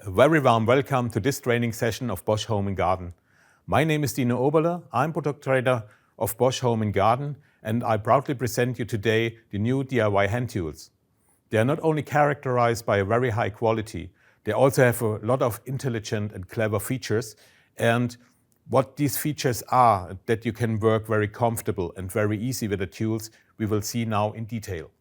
A very warm welcome to this training session of Bosch Home and Garden. My name is Dino. I'm product trainer of Bosch Home and Garden, and I proudly present you today the new DIY hand tools. They are not only characterized by a very high quality, they also have a lot of intelligent and clever features. And what these features are, that you can work very comfortable and very easy with the tools, we will see now in detail.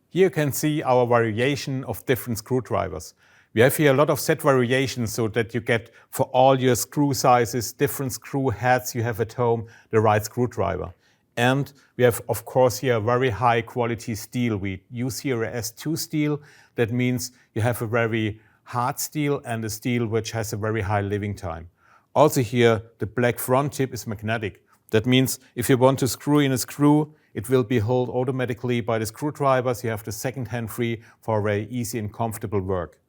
Here you can see our variation of different screwdrivers. We have here a lot of set variations so that you get for all your screw sizes, different screw heads you have at home, the right screwdriver. And we have, of course, here a very high quality steel. We use here a S2 steel. That means you have a very hard steel and a steel which has a very high living time. Also here, the black front tip is magnetic. That means if you want to screw in a screw, it will be held automatically by the screwdrivers. You have the second hand free for very easy and comfortable work.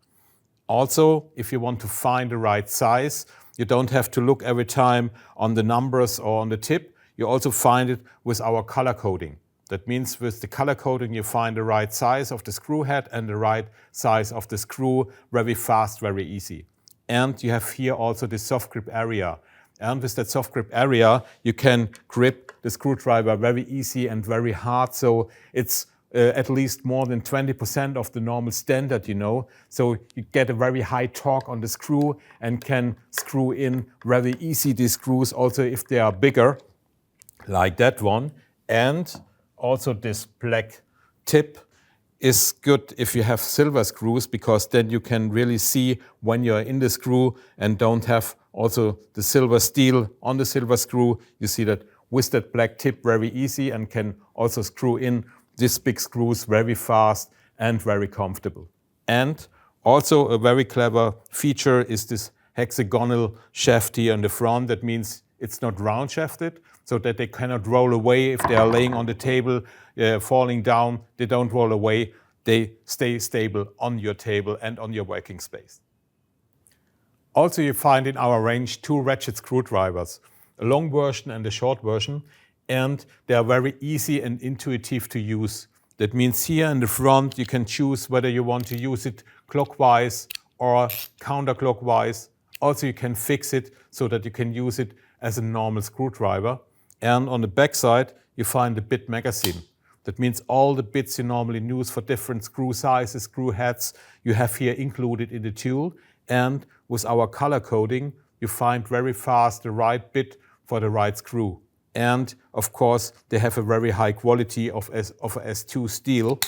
Also, if you want to find the right size, you don't have to look every time on the numbers or on the tip. You also find it with our color coding. That means with the color coding, you find the right size of the screw head and the right size of the screw very fast, very easy. And you have here also the soft grip area. And with that soft grip area, you can grip the screwdriver very easy and very hard. So it's at least more than 20% of the normal standard, So you get a very high torque on the screw and can screw in very easy these screws, also if they are bigger, like that one. And also this black tip is good if you have silver screws, because then you can really see when you're in the screw and don't have also the silver steel on the silver screw. You see that with that black tip very easy and can also screw in these big screws very fast and very comfortable. And also a very clever feature is this hexagonal shaft here in the front. That means it's not round shafted, so that they cannot roll away if they are laying on the table, falling down. They don't roll away. They stay stable on your table and on your working space. Also, you find in our range two ratchet screwdrivers, a long version and a short version. And they are very easy and intuitive to use. That means here in the front you can choose whether you want to use it clockwise or counterclockwise. Also you can fix it so that you can use it as a normal screwdriver. And on the back side you find the bit magazine. That means all the bits you normally use for different screw sizes, screw heads, you have here included in the tool. And with our color coding you find very fast the right bit for the right screw. And of course, they have a very high quality of S2 steel.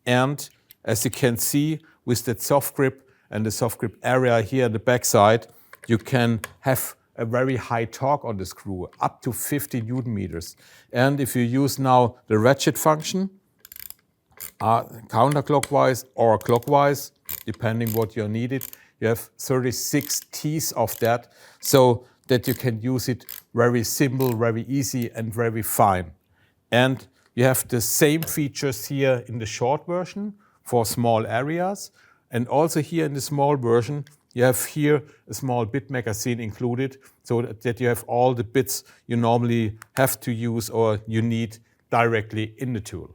And as you can see, with that soft grip and the soft grip area here on the back side, you can have a very high torque on the screw, up to 50 Newton meters. And if you use now the ratchet function, counterclockwise or clockwise, depending what you needed, you have 36 teeth of that. So that you can use it very simple, very easy and very fine. And you have the same features here in the short version for small areas. And also here in the small version, you have here a small bit magazine included, so that you have all the bits you normally have to use or you need directly in the tool.